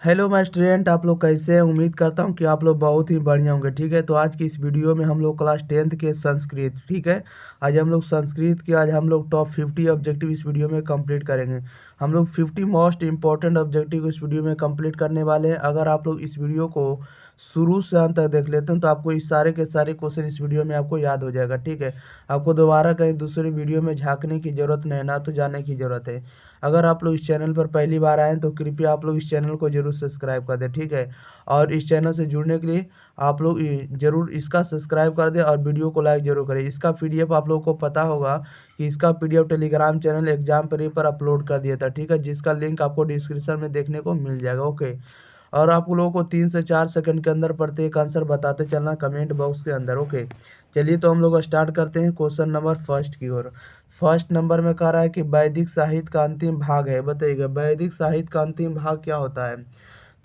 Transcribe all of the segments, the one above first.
Hello my student, आप लोग कैसे हैं। उम्मीद करता हूं कि आप लोग बहुत ही बढ़िया होंगे। ठीक है, तो आज की इस वीडियो में हम लोग क्लास 10th के संस्कृत, ठीक है, आज हम लोग संस्कृत के आज हम लोग टॉप 50 ऑब्जेक्टिव इस वीडियो में कंप्लीट करेंगे। हम लोग 50 मोस्ट इंपॉर्टेंट ऑब्जेक्टिव इस वीडियो में कंप्लीट करने वाले हैं। अगर आप लोग इस वीडियो को शुरू से अंत तक देख लेते हैं तो आपको इस सारे के सारे क्वेश्चन इस वीडियो में आपको याद हो जाएगा। ठीक है, आपको दोबारा कहीं दूसरे वीडियो में झांकने की ज़रूरत नहीं, ना तो जाने की ज़रूरत है। अगर आप लोग इस चैनल पर पहली बार आए तो कृपया आप लोग इस चैनल को जरूर सब्सक्राइब कर दें। ठीक है, और इस चैनल से जुड़ने के लिए आप लोग जरूर इसका सब्सक्राइब कर दें और वीडियो को लाइक जरूर करें। इसका पीडीएफ आप लोगों को पता होगा कि इसका पीडीएफ टेलीग्राम चैनल एग्जाम पर अपलोड कर दिया था। ठीक है, जिसका लिंक आपको डिस्क्रिप्शन में देखने को मिल जाएगा। ओके, और आप लोगों को 3 से 4 सेकंड के अंदर प्रत्येक आंसर बताते चलना कमेंट बॉक्स के अंदर। ओके, चलिए तो हम लोग स्टार्ट करते हैं क्वेश्चन नंबर फर्स्ट की ओर। फर्स्ट नंबर में कह रहा है कि वैदिक साहित्य का अंतिम भाग है। बताइएगा वैदिक साहित्य का अंतिम भाग क्या होता है।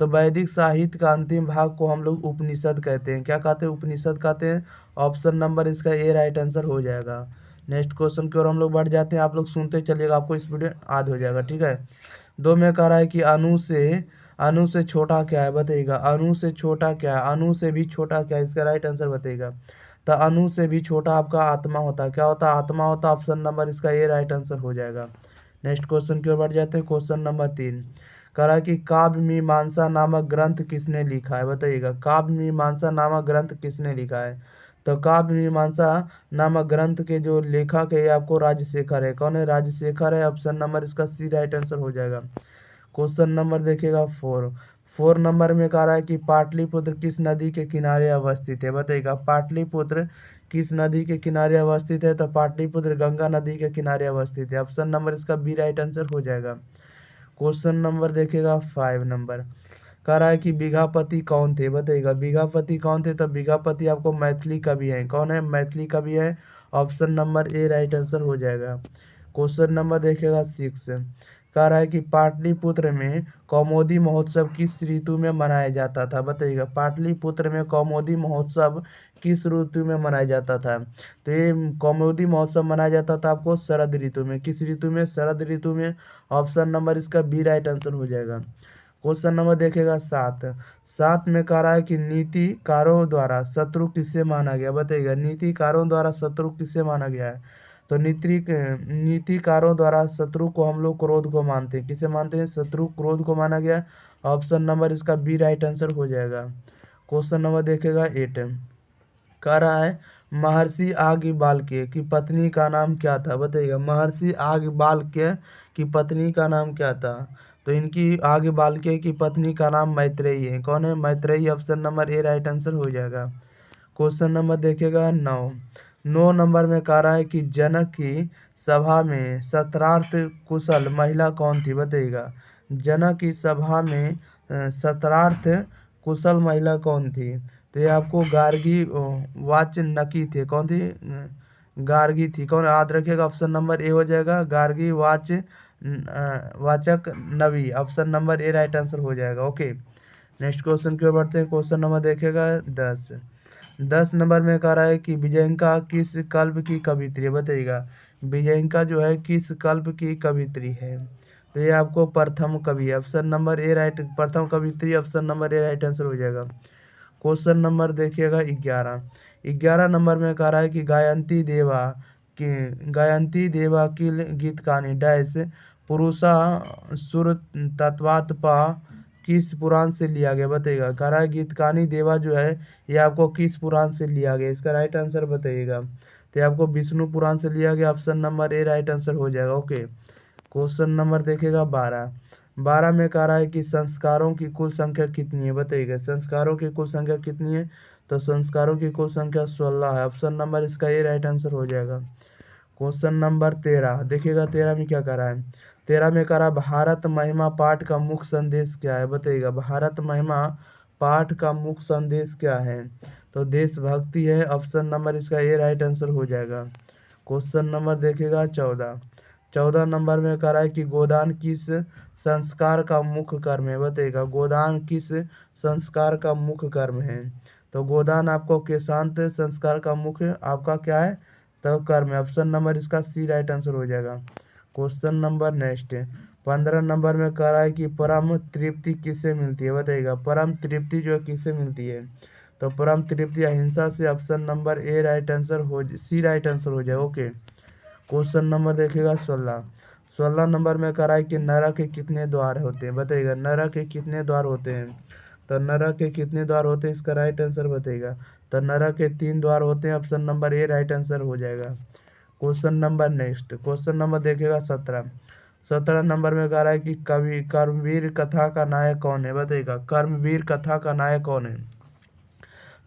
तो वैदिक साहित्य का अंतिम भाग को हम लोग उपनिषद कहते हैं। क्या कहते हैं? उपनिषद कहते हैं। ऑप्शन नंबर इसका ए राइट आंसर हो जाएगा। नेक्स्ट क्वेश्चन की ओर हम लोग बढ़ जाते हैं, आप लोग सुनते चलिएगा, आपको इस वीडियो याद हो जाएगा। ठीक है, 2 में कह रहा है कि अणु से छोटा क्या है। बताइएगा अणु से छोटा क्या है, अणु से भी छोटा क्या है, इसका राइट आंसर बताइएगा। तो अणु से भी छोटा आपका आत्मा होता है। क्या होता है? आत्मा होता है। ऑप्शन नंबर इसका ए राइट आंसर हो जाएगा। नेक्स्ट क्वेश्चन की ओर बढ़ जाते हैं। क्वेश्चन नंबर 3 कह रहा है कि काव्य मीमांसा नामक ग्रंथ किसने लिखा है। बताइएगा काव्य मीमांसा नामक ग्रंथ किसने लिखा है। तो काव्य मीमांसा नामक ग्रंथ के जो लेखक है ये आपको राजशेखर है। कौन है? राजशेखर है। ऑप्शन नंबर इसका सी राइट आंसर हो जाएगा। क्वेश्चन नंबर देखिएगा 4 नंबर में कह रहा है कि पाटलिपुत्र किस नदी के किनारे अवस्थित है। बताइएगा पाटलिपुत्र किस नदी के किनारे अवस्थित है। तो पाटलिपुत्र गंगा नदी के किनारे अवस्थित है। ऑप्शन नंबर इसका बी राइट आंसर हो जाएगा। क्वेश्चन नंबर देखिएगा 5 नंबर कह रहा है कि बीघापति कौन थे। बताइएगा बीघापति कौन थे। तो बीघापति आपको मैथिली कवि है। कौन है? मैथिली कवि है। Option number A right answer हो जाएगा। क्वेश्चन नंबर देखिएगा 6 कह रहा है कि पाटलिपुत्र में कौमुदी महोत्सव किस ऋतु में मनाया जाता था। बताइएगा पाटलिपुत्र में कौमुदी महोत्सव किस ऋतु में मनाया जाता था। तो ये कौमुदी महोत्सव मनाया जाता था आपको शरद ऋतु में। किस ऋतु में? शरद ऋतु में। ऑप्शन नंबर इसका बी राइट आंसर हो जाएगा। क्वेश्चन नंबर देखिएगा 7 में कह रहा है कि नीतिकारों द्वारा शत्रु किसे माना गया। बताइएगा नीतिकारों द्वारा शत्रु किसे माना गया है। तो नीतिकारों द्वारा शत्रु को हम लोग क्रोध को मानते हैं। किसे मानते हैं? शत्रु क्रोध को माना गया। ऑप्शन नंबर इसका बी राइट आंसर हो जाएगा। क्वेश्चन नंबर देखेगा 8 कह रहा है महर्षि याज्ञवल्क्य की पत्नी का नाम क्या था। बताइएगा महर्षि याज्ञवल्क्य की पत्नी का नाम क्या था। तो इनकी याज्ञवल्क्य की पत्नी का नाम मैत्रेयी है। कौन है? Maitreyi. Option number A right answer हो जाएगा। क्वेश्चन नंबर देखिएगा 9 नंबर में कह रहा है कि जनक की सभा में शस्त्रार्थ कुशल महिला कौन थी। बताइएगा जनक की सभा में शस्त्रार्थ कुशल महिला कौन थी। तो ये आपको गार्गी वाचनकी थे। कौन थी? गार्गी थी। कौन? याद रखिएगा ऑप्शन नंबर ए हो जाएगा। Gargi Vachaknavi. Option number A right answer हो जाएगा। ओके, नेक्स्ट क्वेश्चन की ओर बढ़ते हैं। क्वेश्चन नंबर देखिएगा 10 नंबर में कह रहा है कि विजयिका किस कल्प की कवित्री है। बताइएगा विजयिका जो है किस कल्प की कवित्री है। तो ये आपको प्रथम कवि है। ऑप्शन नंबर ए राइट, प्रथम कवित्री। Option number A right answer हो जाएगा। क्वेश्चन नंबर देखिएगा 11 नंबर में कह रहा है कि गायंती देवा की गीत कहानी डैश पुरुषा सुर तत्वात पा किस पुराण से लिया गया। बताइएगा कह रहा है गीत कहानी देवा जो है ये आपको किस पुराण से लिया गया। इसका राइट आंसर बताइएगा। तो ये आपको विष्णु पुराण से लिया गया। Option number A right answer हो जाएगा। ओके, क्वेश्चन नंबर देखिएगा 12 में कह रहा है कि संस्कारों की कुल संख्या कितनी है। बताइएगा संस्कारों की कुल संख्या कितनी है। तो संस्कारों की कुल संख्या 16 है। ऑप्शन नंबर इसका ये राइट आंसर हो जाएगा। क्वेश्चन नंबर 13 देखिएगा 13 में क्या कह रहा है। 13 में कह रहा है भारत महिमा पाठ का मुख्य संदेश क्या है। बताइएगा भारत महिमा पाठ का मुख्य संदेश क्या है। तो देशभक्ति है। ऑप्शन नंबर इसका ये राइट आंसर हो जाएगा। क्वेश्चन नंबर देखिएगा 14 नंबर में कह रहा है कि गोदान किस संस्कार का मुख्य कर्म है। बताइएगा गोदान किस संस्कार का मुख्य कर्म है। तो गोदान आपको केशांत संस्कार का मुख्य आपका क्या है तो कर्म है। ऑप्शन नंबर इसका सी राइट आंसर हो जाएगा। क्वेश्चन नंबर नेक्स्ट 15 नंबर में कह रहा है कि परम तृप्ति किससे मिलती है, बताइएगा। परम तृप्ति जो है किससे मिलती है, तो परम तृप्ति अहिंसा से। Option number A right answer हो, सी राइट आंसर हो जाए। ओके, क्वेश्चन नंबर देखिएगा 16। 16 नंबर में कह रहा है कि नरक के कितने द्वार होते हैं, बताइएगा। नरक के कितने द्वार होते हैं, तो नरक के कितने द्वार होते हैं, इसका राइट आंसर बताइएगा। तो नरक के 3 द्वार होते हैं। Option number A right answer हो जाएगा। Question number next, question number देखिएगा 17। 17 नंबर में कह रहा है कि कवि कर्मवीर कथा का नायक कौन है, बताइएगा। कर्मवीर कथा का नायक कौन है,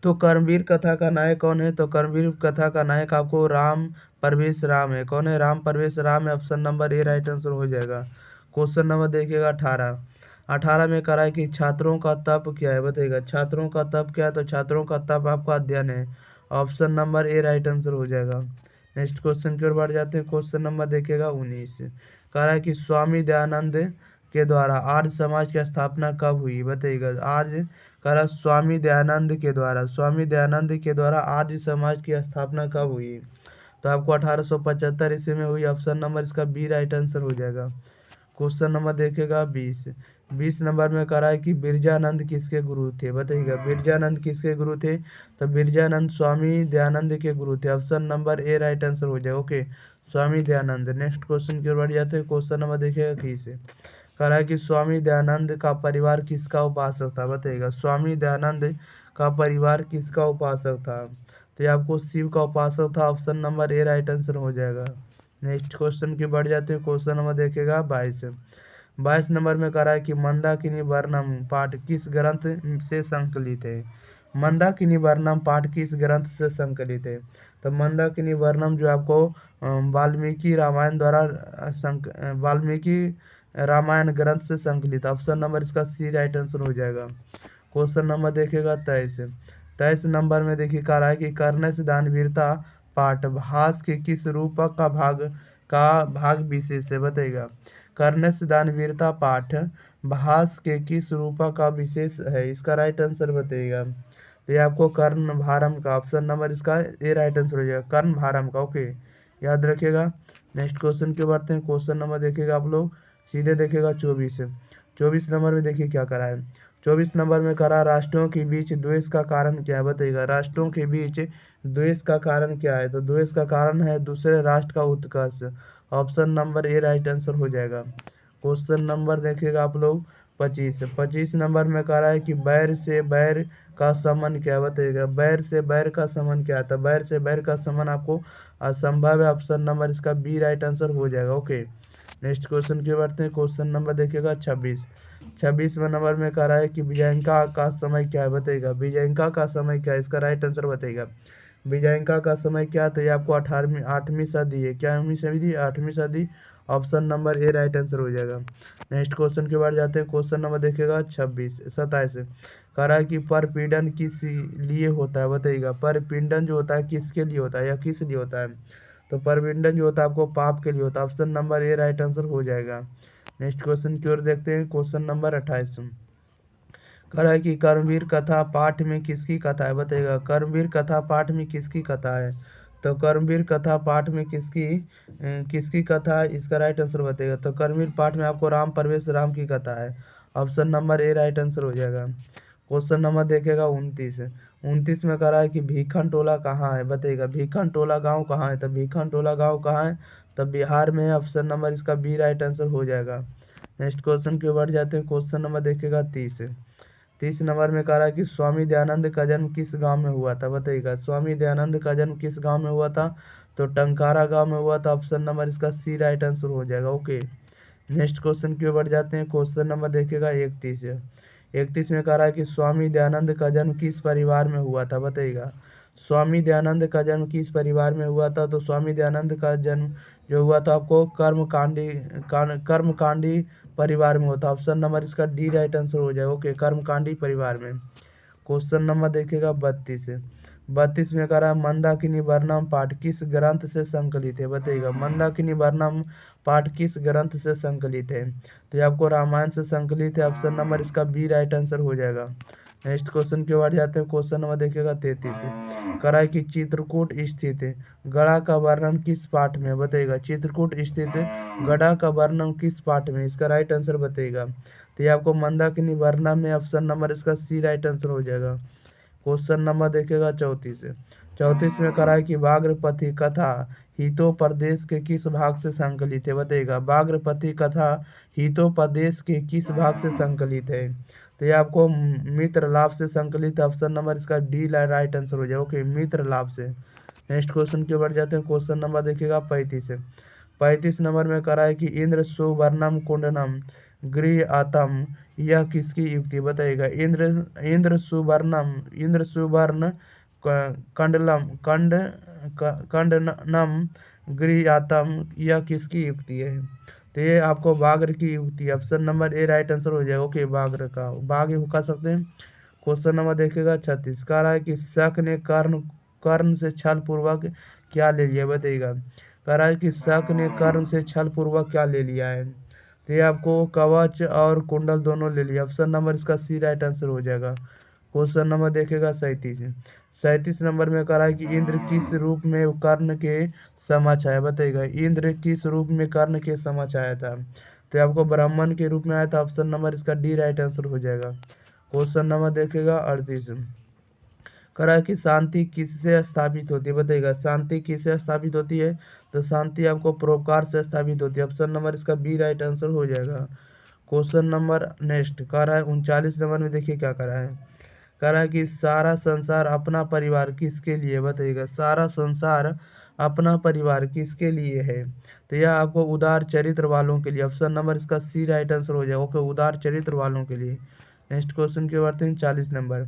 तो कर्मवीर कथा का नायक कौन है, तो कर्मवीर कथा का नायक आपको राम परवेश राम है। कौन है, राम परवेश राम है। Option number A right answer हो जाएगा। क्वेश्चन नंबर देखिएगा 18। 18 में कह रहा है कि छात्रों का तप क्या है, बताइएगा। छात्रों का तप क्या है, तो छात्रों का तप आपका अध्ययन है। Option number A right answer हो जाएगा। नेक्स्ट क्वेश्चन की ओर बढ़ जाते हैं। क्वेश्चन नंबर देखिएगा 19। कह रहा है कि स्वामी दयानंद के द्वारा आर्य समाज की स्थापना कब हुई, बताइएगा। आर्य कह रहा स्वामी दयानंद के द्वारा, स्वामी दयानंद के द्वारा आर्य समाज की स्थापना कब हुई, तो आपको 1875 ईस्वी में हुई। ऑप्शन नंबर इसका बी राइट आंसर हो जाएगा। क्वेश्चन नंबर देखेगा 20। 20 नंबर में कह रहा है कि बिरजानंद किसके गुरु थे, बताइएगा। बिरजानंद किसके गुरु थे, तो बिरजानंद स्वामी दयानंद के गुरु थे। Option number A right answer हो जाएगा। Okay, Swami Dayanand. Next question की ओर बढ़ जाते हैं। क्वेश्चन नंबर देखिएगा 21। कह रहा है कि स्वामी दयानंद का परिवार किसका उपासक था, बताइएगा। स्वामी दयानंद का परिवार किसका उपासक था, तो ये आपको शिव का उपासक था। Option number A right answer हो जाएगा। नेक्स्ट क्वेश्चन की बढ़ जाते हैं। क्वेश्चन नंबर देखेगा 22। 22 नंबर में कह रहा है कि मंदाकिनी वर्णम पाठ किस ग्रंथ से संकलित है, मंदाकिनी वर्णम पाठ किस ग्रंथ से संकलित है, तो मंदाकिनी वर्णम जो आपको वाल्मीकि रामायण द्वारा वाल्मीकि रामायण ग्रंथ से संकलित। ऑप्शन नंबर इसका सी राइट आंसर हो जाएगा। क्वेश्चन नंबर देखेगा 23। 23 नंबर में देखिए कह रहा है कि कर्ण से दानवीरता पाठ भास के किस रूपक का भाग विशेष है, बताइएगा। कर्ण से दानवीरता पाठ भास के किस रूपक का विशेष है, इसका राइट आंसर बताइएगा। तो ये आपको कर्ण भारम का, ऑप्शन नंबर इसका ए राइट आंसर हो जाएगा, कर्ण भारम का। ओके, याद रखिएगा। नेक्स्ट क्वेश्चन के बढ़ते हैं। क्वेश्चन नंबर देखिएगा आप लोग सीधे देखेगा 24। 24 नंबर में देखिए क्या करा है। 24 नंबर में करा राष्ट्रों के बीच द्वेष का कारण क्या है, बताइएगा। राष्ट्रों के बीच द्वेष का कारण क्या है, तो द्वेष का कारण है दूसरे राष्ट्र का उत्कर्ष। Option number A right answer हो जाएगा। क्वेश्चन नंबर देखिएगा आप लोग 25। 25 नंबर में कह रहा है कि बैर से बैर का समन क्या है, बताइएगा। बैर से बैर का समन क्या था, बैर से बैर का समन आपको असंभव है। ऑप्शन नंबर इसका बी राइट आंसर हो जाएगा। ओके, नेक्स्ट क्वेश्चन की बढ़ते हैं। क्वेश्चन नंबर देखिएगा 26। 26वें नंबर में कह रहा है कि विजयंका का समय क्या है, बताइएगा। विजयंका का समय क्या है, इसका राइट आंसर बताइएगा। विजयंका का समय क्या है, तो ये आपको 8वीं सदी है। क्या 8वीं सदी, 8वीं सदी। Option number A right answer हो जाएगा। नेक्स्ट क्वेश्चन के बाद जाते हैं। क्वेश्चन नंबर देखिएगा 27। कह रहा है कि परपीड़न किस लिए होता है, बताइएगा। परपीड़न जो होता है किसके लिए होता है या किस लिए होता है, तो परविंडन जो होता है आपको पाप के लिए होता है। Option number A right answer हो जाएगा। नेक्स्ट क्वेश्चन की ओर देखते हैं। Question number 28। कह रहा है कि कर्मवीर कथा पाठ में किसकी कथा है, बताइएगा। कर्मवीर कथा पाठ में किसकी कथा है, तो कर्मवीर कथा पाठ में किसकी कथा है, इसका राइट आंसर बताइएगा। तो कर्मवीर पाठ में आपको राम परवेश राम की कथा है। Option number A right answer हो जाएगा। क्वेश्चन नंबर देखेगा 29। 29 में कह रहा है कि भीखन टोला कहाँ है, बताइएगा। भीखन टोला गांव कहाँ है, तो भीखन टोला गांव कहाँ है, तो बिहार में। ऑप्शन नंबर इसका बी राइट आंसर हो जाएगा। नेक्स्ट क्वेश्चन के बढ़ जाते हैं। क्वेश्चन नंबर देखेगा 30। 30 नंबर में कह रहा है कि स्वामी दयानंद का जन्म किस गांव में हुआ था, बताइएगा। स्वामी दयानंद का जन्म किस गांव में हुआ था, तो टंकारा गांव में हुआ था। ऑप्शन नंबर इसका सी राइट आंसर हो जाएगा। ओके, नेक्स्ट क्वेश्चन की ओर बढ़ जाते हैं। क्वेश्चन नंबर देखेगा 31। 31 में कह रहा है कि स्वामी दयानंद का जन्म किस परिवार में हुआ था, बताइएगा। स्वामी दयानंद का जन्म किस परिवार में हुआ था, तो स्वामी दयानंद का जन्म जो हुआ था आपको कर्मकांडी परिवार में होता। ऑप्शन नंबर इसका डी राइट आंसर हो जाएगा। ओके, कर्मकांडी परिवार में। क्वेश्चन नंबर देखिएगा 32। 32 में कह रहा है मंदाकिनी वर्णम पाठ किस ग्रंथ से संकलित है, बताइएगा। मंदाकिनी वर्णम पाठ किस ग्रंथ से संकलित है, तो ये आपको रामायण से संकलित है। ऑप्शन नंबर इसका बी राइट आंसर हो जाएगा। नेक्स्ट क्वेश्चन के बाद जाते हैं। क्वेश्चन नंबर देखिएगा 33 करा है कि चित्रकूट स्थित गड़ा का वर्णन किस पाठ में बताइएगा। चित्रकूट स्थित गड़ा का वर्णन किस पाठ में, इसका राइट आंसर बताइएगा। तो ये आपको मंदाकिनी वर्णन में ऑप्शन नंबर इसका सी राइट आंसर हो जाएगा। क्वेश्चन नंबर देखिएगा 34 में करा है कि बाग्रपति कथा हितोपदेश के किस भाग से संकलित है बताइएगा। बाग्रपति कथा हितोपदेश के किस भाग से संकलित है। तो ये आपको मित्र लाभ से संकलित, ऑप्शन नंबर इसका डी राइट आंसर हो जाएगा। ओके, मित्र लाभ से। नेक्स्ट क्वेश्चन के ऊपर जाते हैं। क्वेश्चन नंबर देखिएगा 35 नंबर में करा है कि इंद्र सुवर्णम कुंडनम गृह आतम, यह किसकी युक्ति बताइएगा। इंद्र सुवर्ण कंडनम गृहयातम, यह किसकी युक्ति है। तो ये आपको बाघ की युक्ति है, option number A right answer हो जाएगा। ओके, बाघ कह सकते हैं। क्वेश्चन नंबर देखिएगा 36 कह रहा है कि शक ने कर्ण से छल पूर्वक क्या ले लिया बताइएगा। कह रहा है कि शक ने कर्ण से छल पूर्वक क्या ले लिया है। तो ये आपको कवच और कुंडल दोनों ले लिया, ऑप्शन नंबर इसका सी राइट आंसर हो जाएगा। क्वेश्चन नंबर देखेगा 37 नंबर में कह रहा है कि इंद्र किस रूप में कर्ण के समक्ष आया बताइएगा। इंद्र किस रूप में कर्ण के समक्ष आया था। तो आपको ब्राह्मण के रूप में आया था, ऑप्शन नंबर इसका डी राइट आंसर हो जाएगा। क्वेश्चन नंबर देखेगा 38 कह रहा है कि शांति किससे स्थापित होती है बताइएगा। शांति किससे स्थापित होती है। तो शांति आपको परोपकार से स्थापित होती है, ऑप्शन नंबर इसका बी राइट आंसर हो जाएगा। क्वेश्चन नंबर नेक्स्ट कह रहा है 39 नंबर में देखिए क्या कह रहा है। कह रहा है कि सारा संसार अपना परिवार किसके लिए बताइएगा। सारा संसार अपना परिवार किसके लिए है। तो यह आपको उदार चरित्र वालों के लिए, ऑप्शन नंबर इसका सी राइट आंसर हो जाएगा। ओके, उदार चरित्र वालों के लिए। नेक्स्ट क्वेश्चन की बात है 40 नंबर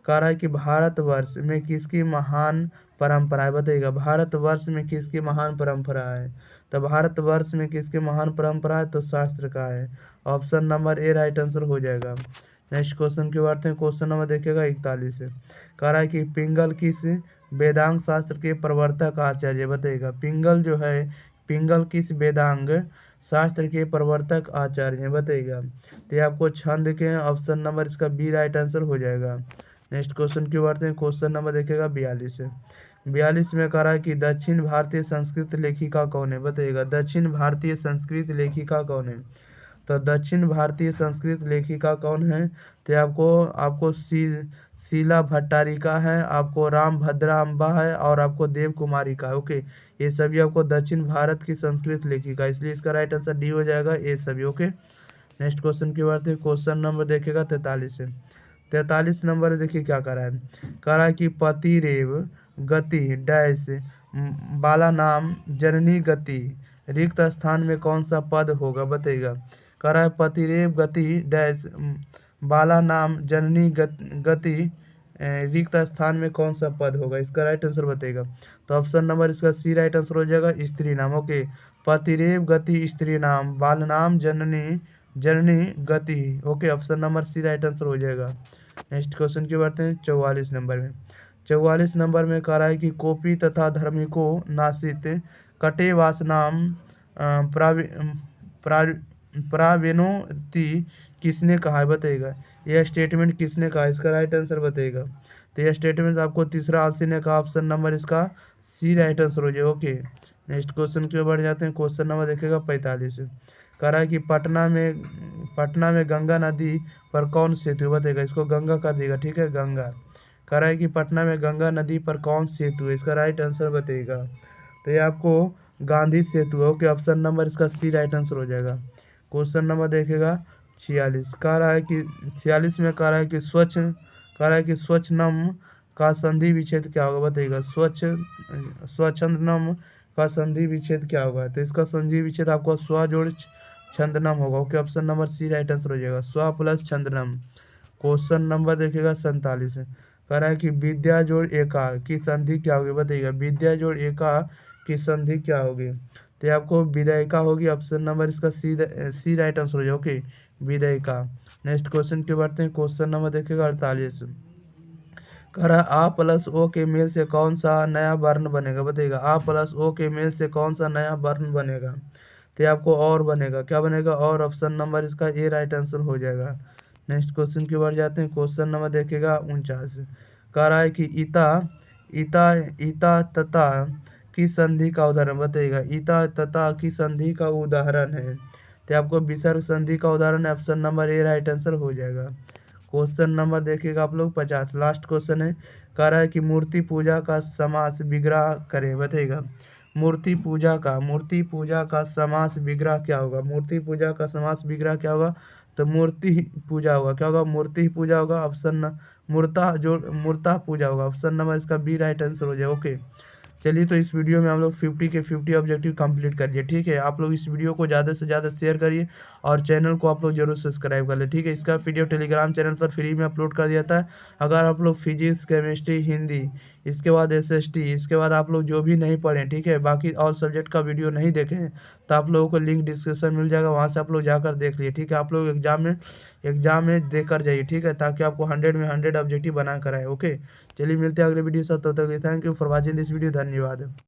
कह रहा है कि भारतवर्ष में किसकी महान परंपरा है बताइएगा। भारतवर्ष में किसकी महान परंपरा है। तो भारतवर्ष में किसकी महान परंपरा है, तो शास्त्र का है, option number A right answer हो जाएगा। नेक्स्ट क्वेश्चन की बात है। क्वेश्चन नंबर देखिएगा 41 कह रहा है कि पिंगल किस वेदांग शास्त्र के प्रवर्तक आचार्य बताइएगा। पिंगल किस वेदांग शास्त्र के प्रवर्तक आचार्य बताइएगा। तो ये आपको छंद के, ऑप्शन नंबर इसका बी राइट आंसर हो जाएगा। नेक्स्ट क्वेश्चन की बात है। क्वेश्चन नंबर देखिएगा 42 में कह रहा है कि दक्षिण भारतीय संस्कृत लेखिका कौन है बताइएगा। दक्षिण भारतीय संस्कृत लेखिका कौन है। तो दक्षिण भारतीय संस्कृत लेखिका कौन है। तो आपको शीला भट्टारिका है, आपको राम भद्राम्बा है और आपको देव कुमारी का है। ओके, ये सभी आपको दक्षिण भारत की संस्कृत लेखिका, इसलिए इसका राइट आंसर डी हो जाएगा, ये सभी। ओके, नेक्स्ट क्वेश्चन की बात है। क्वेश्चन नंबर देखिएगा 43 नंबर देखिए क्या कर रहा है। कह रहा है कि पतिरेव गति डैश बाला नाम जननी गति रिक्त स्थान में कौन सा पद होगा बताइएगा। कह रहा है पतिरेव गति डैश बाला नाम जननी गति रिक्त स्थान में कौन सा पद होगा, इसका राइट आंसर बताइएगा। तो ऑप्शन नंबर इसका सी राइट आंसर हो जाएगा, स्त्री नाम। ओके, पतिरेव गति स्त्री नाम बाल नाम जननी गति। Okay, option number C right answer हो जाएगा। नेक्स्ट क्वेश्चन की बात है 44 नंबर में कह रहा है कि कोपी तथा धर्मिको नासित कटे वास नाम प्राविनोति किसने कहा है बताइएगा। यह स्टेटमेंट किसने कहा, इसका राइट आंसर बताइएगा। तो यह स्टेटमेंट आपको तीसरा आलसी ने कहा, ऑप्शन नंबर इसका सी राइट आंसर हो जाएगा। ओके, नेक्स्ट क्वेश्चन की ओर बढ़ जाते हैं। क्वेश्चन नंबर देखिएगा 45 कह रहा है कि पटना में गंगा नदी पर कौन सेतु बताएगा। इसको गंगा कर देगा, ठीक है, गंगा। कह रहा है कि पटना में गंगा नदी पर कौन सेतु है, इसका राइट आंसर बताइएगा। तो ये आपको गांधी सेतु है। ओके, ऑप्शन नंबर इसका सी राइट आंसर हो जाएगा। क्वेश्चन नंबर देखेगा 46 कह रहा है कि 46 में कह रहा है कि स्वच्छनम का संधि विच्छेद क्या होगा बताइएगा। स्वच्छंदनम का संधि विच्छेद क्या होगा। तो इसका संधि विच्छेद आपको स्व जोड़ छंदनम होगा। Okay, option number C right answer हो जाएगा, स्व प्लस छंदनम। क्वेश्चन नंबर देखिएगा 47 कह रहा है कि विद्या जोड़ एका की संधि क्या होगी बताइएगा। विद्या जोड़ एका की संधि क्या होगी। तो आपको विधायिका होगी, ऑप्शन नंबर इसका सी राइट आंसर हो जाएगा। ओके, विधायिका। नेक्स्ट क्वेश्चन की बात है। क्वेश्चन नंबर देखिएगा 48 कह रहा है आ प्लस ओ के मेल से कौन सा नया वर्ण बनेगा बताइएगा। आ प्लस ओ के मेल से कौन सा नया वर्ण बनेगा। तो आपको और बनेगा, क्या बनेगा और, ऑप्शन नंबर इसका ए राइट आंसर हो जाएगा। नेक्स्ट क्वेश्चन की ओर जाते हैं। क्वेश्चन नंबर देखिएगा 49। कह रहा है कि ईता ईता ईता तथा की संधि का उदाहरण बताइएगा। ईता तथा की संधि का उदाहरण है, तो आपको विसर्ग संधि का उदाहरण option number A right answer हो जाएगा। क्वेश्चन नंबर देखिएगा आप लोग 50, लास्ट क्वेश्चन है। कह रहा है कि मूर्ति पूजा का समास विग्रह करें, बताइएगा। मूर्ति पूजा का समास विग्रह क्या होगा? मूर्ति पूजा का समास विग्रह क्या होगा? तो मूर्ति पूजा होगा। क्या होगा? मूर्ति पूजा होगा। ऑप्शन न मूर्ता पूजा होगा। ऑप्शन नंबर इसका बी राइट आंसर हो जाए। ओके, चलिए तो इस वीडियो में हम लोग 50 के 50 ऑब्जेक्टिव कंप्लीट कर लिए। ठीक है, आप लोग इस वीडियो को ज़्यादा से ज़्यादा शेयर करिए और चैनल को आप लोग जरूर सब्सक्राइब कर ले। ठीक है, इसका पीडीएफ टेलीग्राम चैनल पर फ्री में अपलोड कर दिया था। अगर आप लोग फिजिक्स, केमिस्ट्री, हिंदी, इसके बाद एसएसटी, इसके बाद आप लोग जो भी नहीं पढ़ें, ठीक है, बाकी ऑल सब्जेक्ट का वीडियो नहीं देखे हैं, तो आप लोगों को लिंक डिस्क्रिप्शन मिल जाएगा, वहाँ से आप लोग जाकर देख लिए। ठीक है, आप लोग एग्जाम में देकर जाइए। ठीक है, ताकि आपको 100 में 100 ऑब्जेक्टिव बना कर आए। ओके, चलिए मिलते हैं अगले वीडियो के साथ। तब तक thank you for watching this video. धन्यवाद।